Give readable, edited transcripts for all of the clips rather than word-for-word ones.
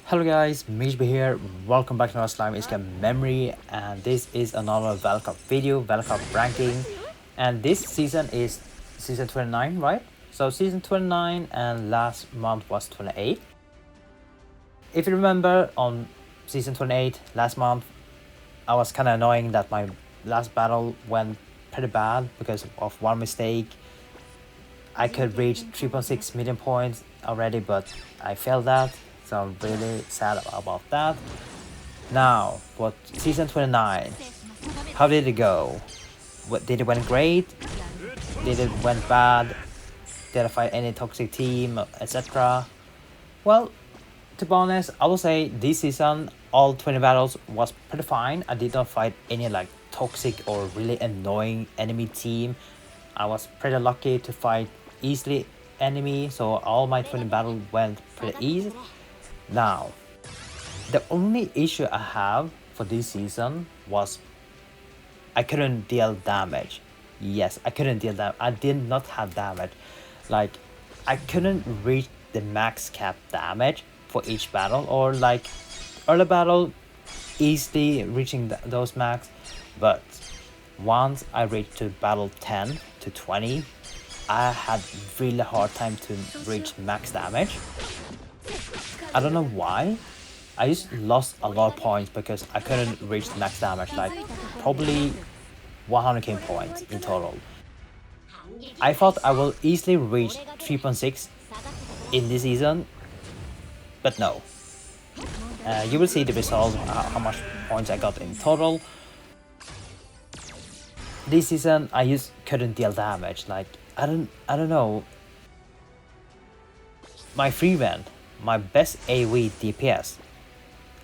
Hello guys, MikuChibi here. Welcome back to our Slime Isekai Memory, and this is another Valor Cup video, Valor Cup ranking, and this season is season 29, right? So season 29 and last month was 28. If you remember, on season 28 last month, I was kind of annoying that my last battle went pretty bad because of one mistake. I could reach 3.6 million points already, but I failed that, so I'm really sad about that. Now, for season 29, how did it go? Did it went great? Did it went bad? Did I fight any toxic team, etc.? Well, to be honest, I will say this season, all 20 battles was pretty fine. I did not fight any like toxic or really annoying enemy team. I was pretty lucky to fight easily enemy, so all my 20 battles went pretty easy. Now, the only issue I have for this season was I couldn't deal damage. Yes, I couldn't deal that. I did not have damage. Like, I couldn't reach the max cap damage for each battle, or like early battle easily reaching those max, but once I reached to battle 10 to 20, I had really hard time to reach max damage. I don't know why. I just lost a lot of points because I couldn't reach the max damage, like probably 100k points in total. I thought I will easily reach 3.6 in this season, but no. You will see the result, how much points I got in total. This season I just couldn't deal damage. Like I don't know. My free vent, my best AoE DPS,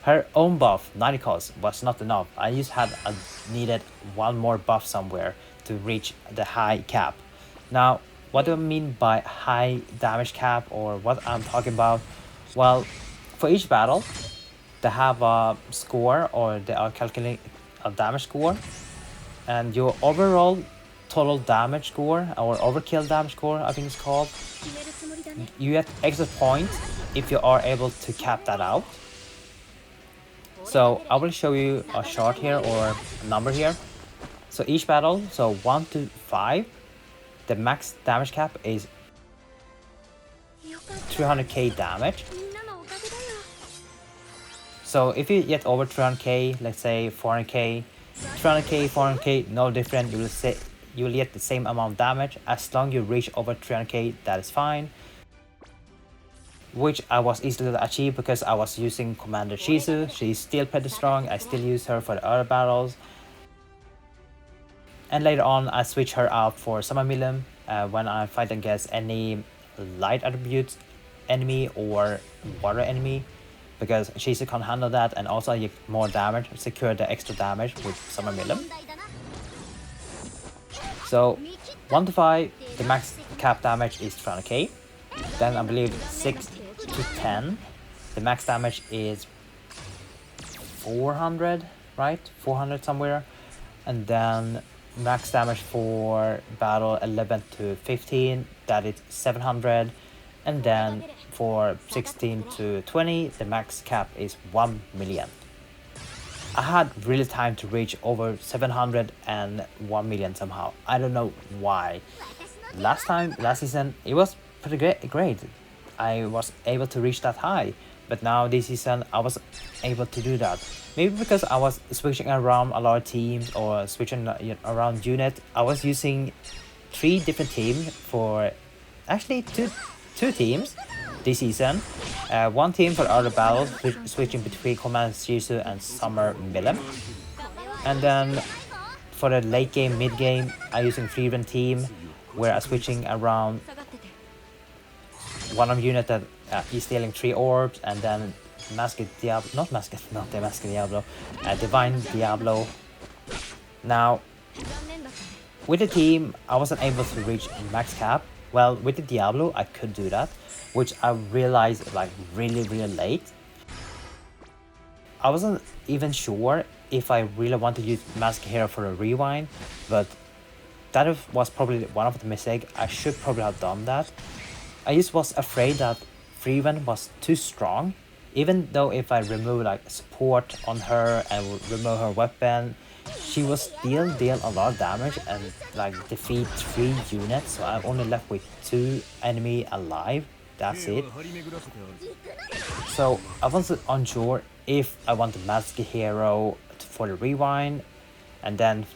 her own buff 90 cost was not enough. I just needed one more buff somewhere to reach the high cap. Now, what do I mean by high damage cap, or what I'm talking about? Well, for each battle, they have a score, or they are calculating a damage score, and your overall total damage score, or overkill damage score I think it's called, you get extra points if you are able to cap that out. So I will show you a chart here, or a number here. So each battle, so 1 to 5, the max damage cap is 300k damage. So if you get over 300k, let's say 400k, 300k, 400k, no different. You will get the same amount of damage as long as you reach over 300k. That is fine. Which I was easily to achieve because I was using Commander Shizu. She's still pretty strong. I still use her for the other battles. And later on, I switch her out for Summer Million when I fight against any light attributes enemy or water enemy, because Shizu can't handle that, and also I get more damage, secure the extra damage with Summer Million. So 1 to 5, the max cap damage is 300k. Then I believe 6 to 10, the max damage is 400, right? 400 somewhere. And then max damage for battle 11 to 15, that is 700. And then for 16 to 20, the max cap is 1 million. I had really time to reach over 700 and 1 million somehow. I don't know why. Last season, it was pretty great. I was able to reach that high, but now this season I was able to do that. Maybe because I was switching around a lot of teams, or switching around unit. I was using 3 different teams for, actually two teams this season. One team for other battles, switching between Commander Shizu and Summer Million. And then for the late game, mid game, I'm using 3 different team where I'm switching around one of unit that is stealing 3 orbs, and then Divine Diablo. Now, with the team, I wasn't able to reach max cap. Well, with the Diablo, I could do that, which I realized like really late. I wasn't even sure if I really want to use Mask Hero for a rewind, but that was probably one of the mistakes. I should probably have done that. I just was afraid that Freeman was too strong Even though if I remove like support on her and remove her weapon, she will still deal a lot of damage and like defeat 3 units, so I'm only left with 2 enemy alive. That's it. So I was unsure if I want the Mask Hero for the rewind and then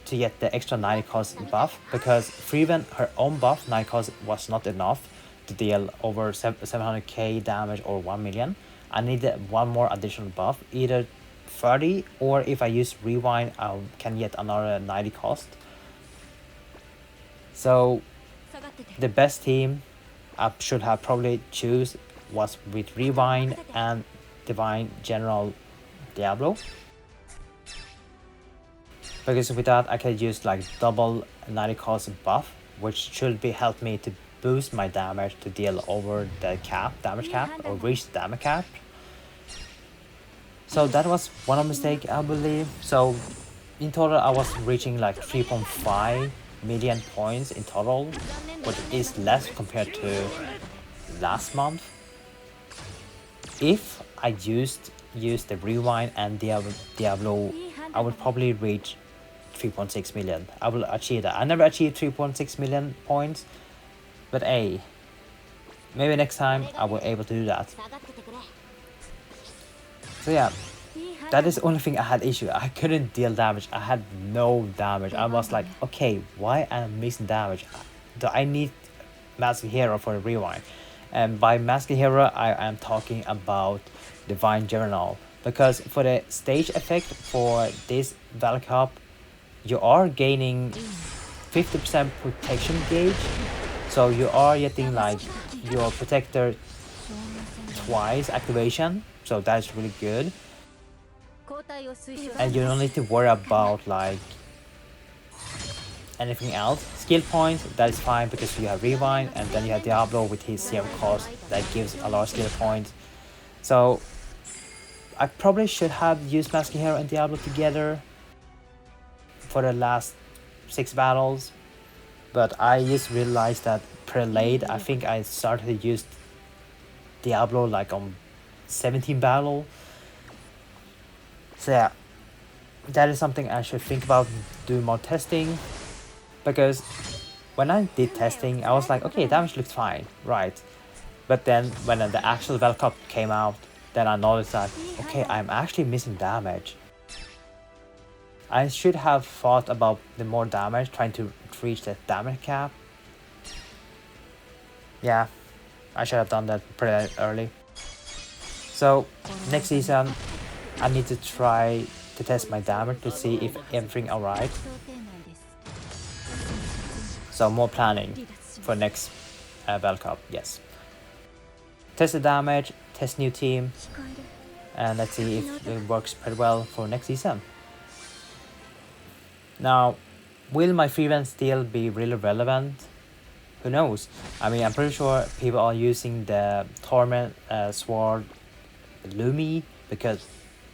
to get the extra 90 cost buff, because Freeven, her own buff 90 cost was not enough to deal over 700k damage or 1 million. I needed one more additional buff, either 30, or if I use rewind I can get another 90 cost. So the best team I should have probably choose was with rewind and divine general Diablo, because with that I can use like double 90 cost buff, which should be help me to boost my damage to deal over the damage cap or reach the damage cap. So that was one mistake, I believe. So in total I was reaching like 3.5 million points in total, which is less compared to last month. If I used the rewind and Diablo, I would probably reach 3.6 million. I will achieve that. I never achieved 3.6 million points, but hey, maybe next time I will able to do that. So yeah, that is the only thing I had issue. I couldn't deal damage. I had no damage. I was like, okay, why am I missing damage? Do I need Mask Hero for the rewind? And by Mask Hero, I am talking about Divine General, because for the stage effect for this Valor Cup, you are gaining 50% protection gauge, so you are getting like your protector twice activation, so that's really good. And you don't need to worry about like anything else. Skill points, that is fine because you have rewind, and then you have Diablo with his 0 cost that gives a lot of skill points. So I probably should have used Mask Hero and Diablo together for the last 6 battles, but I just realized that pre-late, I think I started to use Diablo like on 17 battle. So yeah, that is something I should think about, do more testing, because when I did testing I was like, okay, damage looks fine, right? But then when the actual Valor Cup came out, then I noticed that, okay, I'm actually missing damage. I should have thought about the more damage, trying to reach the damage cap. Yeah, I should have done that pretty early. So next season I need to try to test my damage to see if everything alright. So more planning for next Valor Cup, yes. Test the damage, test new team, and let's see if it works pretty well for next season. Now, will my freelance still be really relevant? Who knows? I mean, I'm pretty sure people are using the Torment Sword Lumi because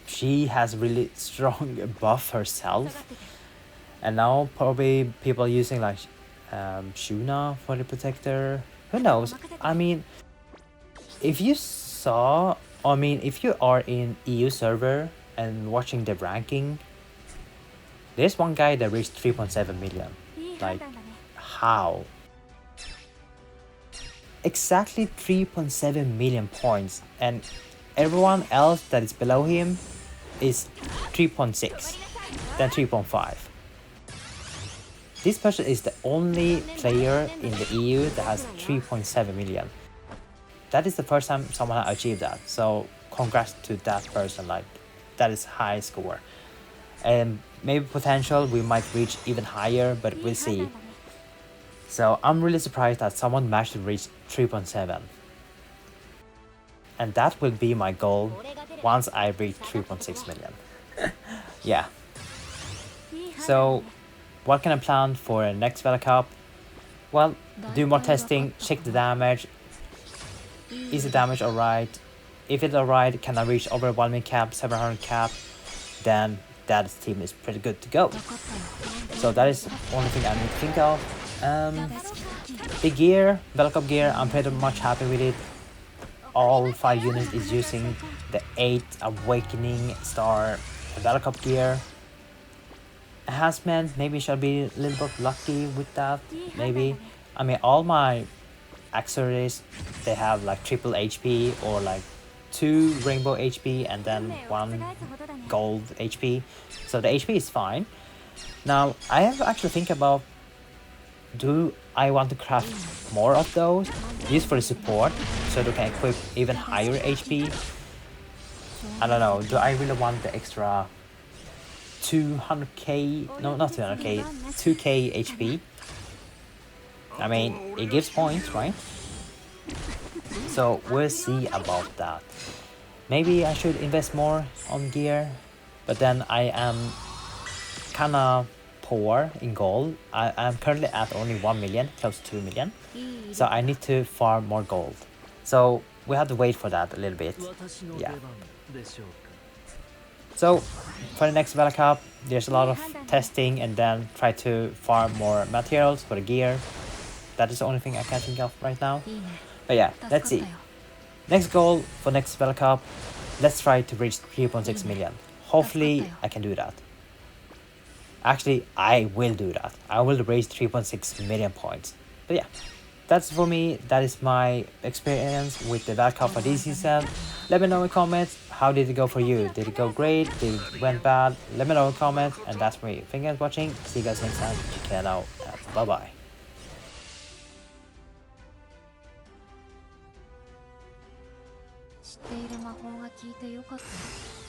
she has really strong buff herself. And now probably people are using like Shuna for the protector. Who knows? I mean, if you saw, I mean, if you are in EU server and watching the ranking, there's one guy that reached 3.7 million. Like, how? Exactly 3.7 million points, and everyone else that is below him is 3.6, then 3.5. This person is the only player in the EU that has 3.7 million. That is the first time someone has achieved that, so congrats to that person. Like, that is high score, and maybe potential we might reach even higher, but we'll see. So I'm really surprised that someone managed to reach 3.7, and that will be my goal once I reach 3.6 million. Yeah. So what can I plan for next Valor Cup? Well, do more testing, check the damage. Is the damage alright? If it's alright, can I reach over 1 million cap, 700 cap? Then that team is pretty good to go. So that is the only thing I need to think of. The gear, Valor Cup gear, I'm pretty much happy with it. all 5 units is using the 8 Awakening Star Valor Cup gear. Enhancement, maybe shall be a little bit lucky with that, maybe. I mean, all my accessories, they have like triple HP or like 2 rainbow HP and then 1 gold HP. So the HP is fine. Now, I have actually think about, do I want to craft more of those, use for the support, so they can equip even higher HP? I don't know, do I really want the extra 200k, no not 200k, 2k HP? I mean, it gives points, right? So we'll see about that. Maybe I should invest more on gear, but then I am kinda poor in gold. I'm currently at only 1 million, close to 2 million. So I need to farm more gold. So we have to wait for that a little bit. Yeah. So for the next Valor Cup, there's a lot of testing and then try to farm more materials for the gear. That is the only thing I can think of right now. But yeah, let's see. Next goal for next Valor Cup, let's try to reach 3.6 million. Hopefully I can do that. Actually, I will do that. I will raise 3.6 million points. But yeah, that's for me. That is my experience with the Valor Cup for this season. Let me know in comments, how did it go for you? Did it go great? Did it went bad? Let me know in comments. And that's for me. Thank you guys for watching. See you guys next time. Take care now. Bye bye. 知っている魔法が効いてよかった。